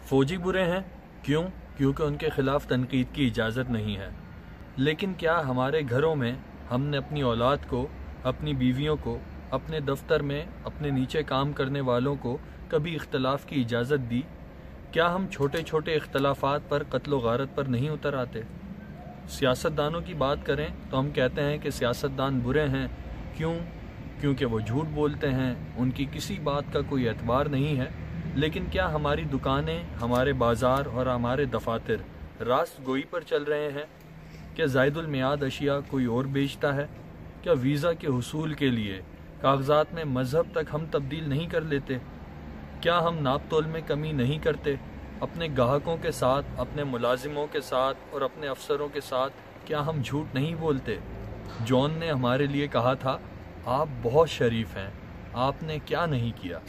فوجی برے ہیں، کیوں؟ کیونکہ ان کے خلاف تنقید کی اجازت نہیں ہے۔ لیکن کیا ہمارے گھروں میں ہم نے اپنی اولاد کو، اپنی بیویوں کو، اپنے دفتر میں اپنے نیچے کام کرنے والوں کو کبھی اختلاف کی اجازت دی؟ کیا ہم چھوٹے چھوٹے اختلافات پر قتل و غارت پر نہیں اتر آتے؟ سیاستدانوں کی بات کریں تو ہم کہتے ہیں کہ سیاستدان برے ہیں، کیوں؟ کیونکہ وہ جھوٹ بولتے ہیں، ان کی کسی بات کا کوئی اعتبار نہیں ہے۔ لیکن کیا ہماری دکانیں، ہمارے بازار اور ہمارے دفاتر راست گوئی پر چل رہے ہیں؟ کیا زائد المیعاد اشیاء کوئی اور بیچتا ہے؟ کیا ویزا کے حصول کے لیے کاغذات میں مذہب تک ہم تبدیل نہیں کر لیتے؟ کیا ہم ناپ تول میں کمی نہیں کرتے؟ اپنے گاہکوں کے ساتھ، اپنے ملازموں کے ساتھ اور اپنے افسروں کے ساتھ کیا ہم جھوٹ نہیں بولتے؟ جون نے ہمارے لیے کہا تھا، آپ بہت شریف ہیں، آپ نے کیا نہیں کیا؟